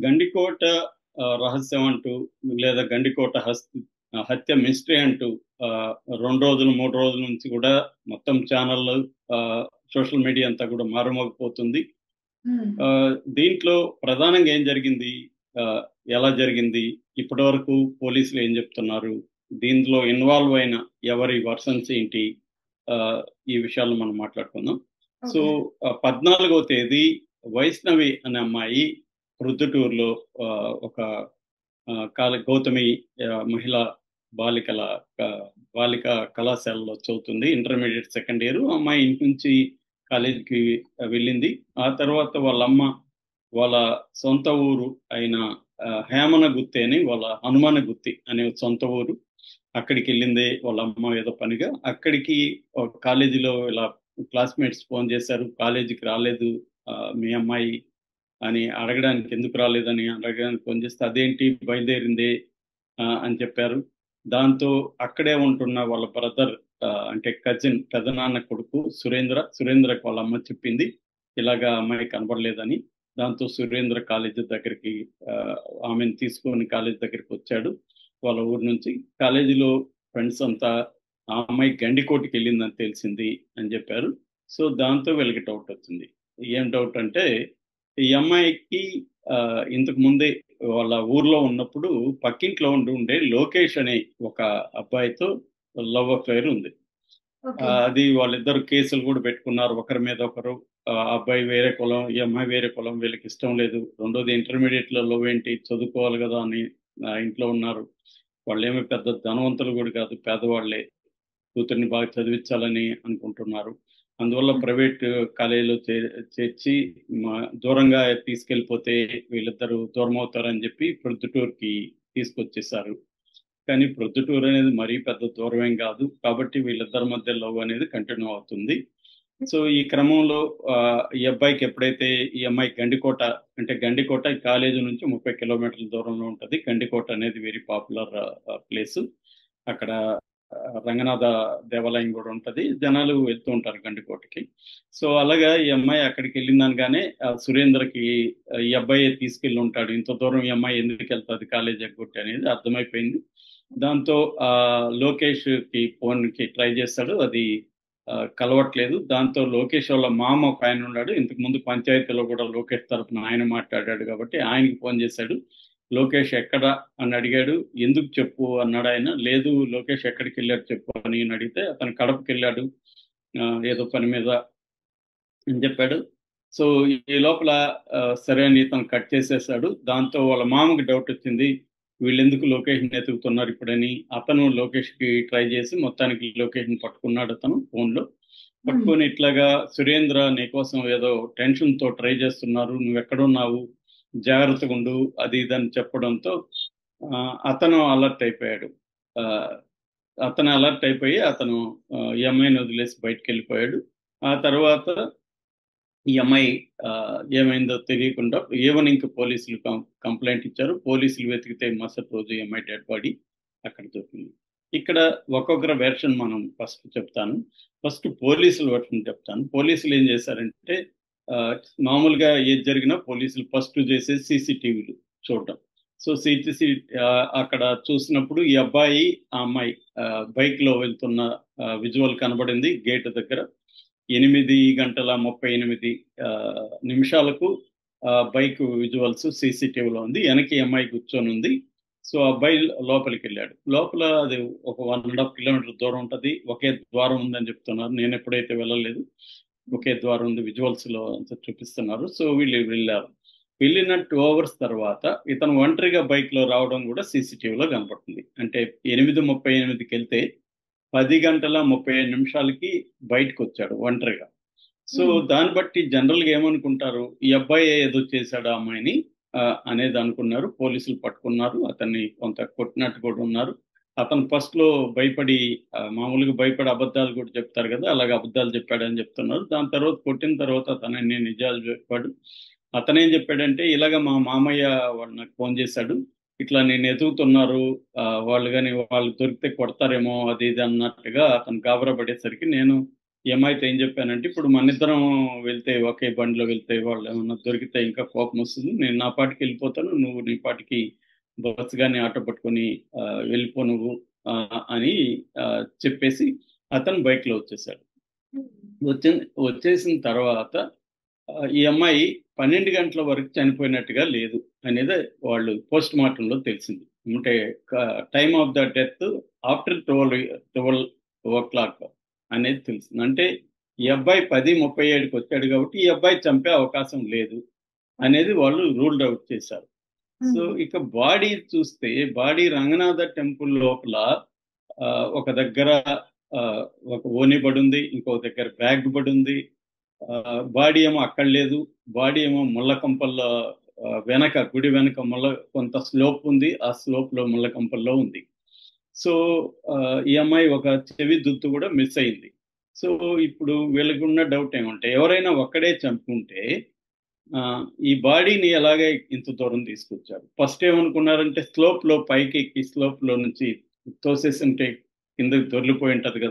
గండికోట రహస్యం అంటూ లేదా గండికోట హత్య మిస్టరీ అంటూ 2 రోజులు, 3 రోజుల నుంచి కూడా మొత్తం ఛానళ్ళు, సోషల్ మీడియా అంతా కూడా మారుమోగిపోతుంది. హ్మ్. దీంట్లో ప్రధానంగా ఏం జరిగింది? ఎలా జరిగింది? ఇప్పటివరకు పోలీసులు ఏం చెప్తున్నారు? దీంట్లో ఇన్వాల్వ్ అయిన ఎవరి వర్షన్స్ ఏంటి? ఈ విషయాలను మనం మాట్లాడుకుందాం. So, okay. 14వ తేదీ వైష్ణవి అనే అమ్మాయి ప్రొద్దుటూరులో ఒక గౌతమి మహిళా బాలికల బాలిక కళాశాలలో చదువుతుంది. Intermediate second year. అమ్మాయి ఇంటి నుంచి కాలేజీకి వెళ్ళింది. ఆ తర్వాత వాళ్ళమ్మ వాళ్ళ సొంత ఊరు అయిన హేమనగుత్తి అని వాళ్ళ హనుమానగుత్తి అనే సొంత ఊరు. అక్కడికెళ్ళింది వాళ్ళ అమ్మ ఏదో పనిగా. అక్కడికి కాలేజీలో ఇలా క్లాస్‌మేట్స్ ఫోన్ చేశారు. కాలేజీకి రాలేదు మీ అమ్మాయి అని అడగడానికి, ఎందుకు రాలేదని అడగడానికి ఫోన్ చేస్తే, అదేంటి బయలుదేరింది అని చెప్పారు. దాంతో అక్కడే ఉంటున్న వాళ్ళ బ్రదర్ అంటే కజిన్ పెదనాన్న కొడుకు సురేంద్రకి వాళ్ళ అమ్మ చెప్పింది. ఇలాగా అమ్మాయి కనబడలేదని. దాంతో సురేంద్ర కాలేజీ దగ్గరికి ఆమెను తీసుకొని కాలేజీ దగ్గరికొచ్చాడు. వాళ్ళ ఊరు నుంచి. కాలేజీలో ఫ్రెండ్స్ అంతా ఆ అమ్మాయి గండికోటకెళ్ళిందని తెలిసింది అని చెప్పారు. సో, దాంతో వీళ్ళకి డౌట్ వచ్చింది. ఏం డౌట్ అంటే, ఈ అమ్మాయికి ఇంతకు ముందే వాళ్ళ ఊర్లో ఉన్నప్పుడు పక్కింట్లో ఉండే లోకేష్ అనే ఒక అబ్బాయితో లవ్ అఫైర్ ఉంది. ఓకే. అది వాళ్ళిద్దరు కేసులు కూడా పెట్టుకున్నారు ఒకరి మీద ఒకరు. అబ్బాయి వేరే కులం, ఈ అమ్మాయి వేరే కులం, వీళ్ళకి ఇష్టం లేదు. రెండోది ఇంటర్మీడియట్‌లో లవ్ ఏంటి, చదువుకోవాలి గదా అని ఇంట్లో ఉన్నారు. వాళ్ళేమి పెద్ద ధనవంతులు కూడా కాదు, పేదవాళ్ళే. కూతుర్ని బాగా చదివించాలని అనుకుంటున్నారు. అందువల్ల హ్మ్. ప్రైవేట్ కాలేజీలో చేర్చి దూరంగా తీసుకెళ్ళిపోతే వీళ్ళిద్దరూ దూరమవుతారని చెప్పి ప్రొద్దుటూరుకి తీసుకొచ్చేసారు. కానీ ప్రొద్దుటూరు అనేది మరీ పెద్ద దూరమేం కాదు. కాబట్టి వీళ్ళిద్దరి మధ్య లవ్ అనేది కంటిన్యూ అవుతుంది. సో, ఈ క్రమంలో ఈ అబ్బాయికి ఎప్పుడైతే ఈ అమ్మాయి గండికోట, అంటే గండికోట ఈ కాలేజీ నుంచి 30 కిలోమీటర్ల దూరంలో ఉంటది. గండికోట అనేది వెరీ పాపులర్ ప్లేసు. అక్కడ రంగనాథ దేవాలయం గూడా ఉంటది. జనాలు వెళ్తూ ఉంటారు గండికోటకి. సో, అలాగా ఈ అమ్మాయి అక్కడికెళ్ళిందనగానే సురేంద్రకి ఈ అబ్బాయే తీసుకెళ్ళుంటాడు. ఇంత దూరం ఈ అమ్మాయి ఎందుకెళ్తది కాలేజీ ఎగ్గొట్టి అనేది అర్థమైపోయింది. దాంతో లోకేష్‌కి ఫోన్‌కి ట్రై చేస్తాడు. అది కలవట్లేదు. దాంతో లోకేష్ వాళ్ళ మామ ఒకాయనున్నాడు. ఇంతకు ముందు పంచాయతీలో గూడా లోకేష్ తరపున ఆయన మాట్లాడాడు కాబట్టి ఆయనకి ఫోన్ చేశాడు. లోకేష్ ఎక్కడ అని అడిగాడు. ఎందుకు చెప్పు అన్నాడాయన. లేదు, లోకేష్ ఎక్కడికెళ్ళాడు చెప్పు అని అడిగితే, అతను కడపకెళ్ళాడు ఏదో పని మీద అని చెప్పాడు. సో, ఈ లోపల సరే అని ఇతను కట్ చేసేసాడు. దాంతో వాళ్ళ మామకి డౌటొచ్చింది. వీళ్ళెందుకు లొకేషన్ ఎతుకుతున్నారు ఇప్పుడని. అతను లొకేషన్‌కి ట్రై చేసి మొత్తానికి లొకేషన్ పట్టుకున్నాడతను ఫోన్‌లో. హ్మ్. పట్టుకొని ఇట్లాగా సురేంద్ర నీకోసం ఏదో టెన్షన్‌తో ట్రై చేస్తున్నారు. నువ్వెక్కడున్నావు? జాగ్రత్తగుండు అది ఇది అని చెప్పడంతో అతను అలర్ట్ అయిపోయాడు. ఆహ్, అతను అలర్ట్ అయిపోయి అతను ఈ అమ్మాయిని వదిలేసి బయటికెళ్ళిపోయాడు. ఆ తర్వాత ఈ అమ్మాయి ఏమైందో తెలియకుండా ఈవెనింగ్‌కి పోలీసులు కంప్లెయింట్ ఇచ్చారు. పోలీసులు వెతికితే మరుసటి రోజు ఈ అమ్మాయి డెడ్ బాడీ అక్కడ దొరికింది. ఇక్కడ ఒక్కొక్కరి వెర్షన్ మనం ఫస్ట్ చెప్తాను. ఫస్ట్ పోలీసుల వెర్షన్ చెప్తాను. పోలీసులు ఏం చేశారంటే ఆహ్, మామూలుగా ఏది జరిగినా పోలీసులు ఫస్ట్ చేసేది సీసీటీవీలు చూడడం. సో, అక్కడ చూసినప్పుడు ఈ అబ్బాయి, ఆ అమ్మాయి బైక్‌లో వెళ్తున్న విజువల్ కనబడింది గేట్ దగ్గర. 8:38 నిమిషాలకు బైక్ విజువల్స్ సీసీటీవీలో ఉంది. వెనక ఈ అమ్మాయి కూర్చొనుంది. సో, ఆ అబ్బాయి లోపలికెళ్ళాడు. లోపల అది ఒక 1 ½ కిలోమీటర్ దూరం ఉంటది. ఒకే ద్వారం ఉందని చెప్తున్నారు. నేనెప్పుడైతే వెళ్ళలేదు. ఒకే ద్వారం ఉంది. విజువల్స్‌లో అంతా చూపిస్తున్నారు. సో, వీళ్ళు వెళ్ళారు. వెళ్ళిన 2 అవర్స్ తర్వాత ఇతను ఒంటరిగా బైక్‌లో రావడం కూడా సీసీటీవీలో కనపడుతుంది. అంటే 8:38కెళ్తే 10:35 బయటకొచ్చాడు ఒంటరిగా. సో, హ్మ్. దాన్ని బట్టి జనరల్‌గా ఏమనుకుంటారు, ఈ అబ్బాయే ఏదో చేశాడు ఆ అమ్మాయిని అనేది అనుకున్నారు. పోలీసులు పట్టుకున్నారు. అతన్ని కొంత కొట్టినట్టు కూడా ఉన్నారు. అతను ఫస్ట్‌లో భయపడి మామూలుగా భయపడి అబద్ధాలు కూడా చెప్తారు కదా! అలాగే అబద్ధాలు చెప్పాడని చెప్తున్నారు. దాని తర్వాత కొట్టిన తర్వాత అతను అన్ని నిజాలు చెప్పాడు. అతనేం చెప్పాడంటే, ఇలాగ మా మామయ్య వాడు నాకు ఫోన్ చేశాడు. ఇట్లా నిన్ను ఎతుకుతున్నారు. వాళ్ళు దొరికితే కొడతారేమో అది ఇది అన్నట్టుగా అతను గాబరా పడేసరికి నేను ఈ అమ్మాయితో ఏం చెప్పానంటే, ఇప్పుడు మన ఇద్దరం వెళ్తే ఒకే బండిలో వెళ్తే వాళ్ళు ఏమన్నా దొరికితే ఇంకా కోపం వస్తుంది. నేను నా పాటికి వెళ్ళిపోతాను, నువ్వు నీ పాటికి బస్సు కానీ ఆటో పట్టుకొని వెళ్ళిపో నువ్వు అని చెప్పేసి అతను బైక్లో వచ్చేసాడు. వచ్చి వచ్చేసిన తర్వాత ఈ అమ్మాయి 12 గంటల వరకు చనిపోయినట్టుగా లేదు అనేది వాళ్ళు పోస్ట్ మార్టంలో తెలిసింది. అంటే time of the death after 12 o'clock అనేది తెలిసింది. అంటే ఈ అబ్బాయి 10:37కి వచ్చాడు కాబట్టి ఈ అబ్బాయి చంపే అవకాశం లేదు అనేది వాళ్ళు రూల్డ్ అవుట్ చేశారు. సో ఇక బాడీ చూస్తే బాడీ రంగనాథ టెంపుల్ లోపల ఒక దగ్గర ఒక ఓని పడి ఉంది, ఇంకో దగ్గర బ్యాగ్ పడి ఉంది. బాడీ ఏమో అక్కడ లేదు, బాడీ ఏమో ముళ్ళకంపల్లో వెనక గుడి వెనక కొంత స్లోప్ ఉంది, ఆ స్లోప్ లో ముళ్ళకంపల్లో ఉంది. సో ఈ అమ్మాయి ఒక చెవి దుత్తు కూడా మిస్ అయింది. సో ఇప్పుడు వీళ్ళకి ఉన్న డౌట్ ఏమంటే, ఎవరైనా ఒక్కడే చంపుకుంటే ఈ బాడీని ఎలాగే ఇంత దూరం తీసుకొచ్చారు? ఫస్ట్ ఏమనుకున్నారంటే స్లోప్ లో పైకి ఎక్కి స్లోప్ లో నుంచి తోసేసి ఉంటే కిందకి దొర్లిపోయి ఉంటది కదా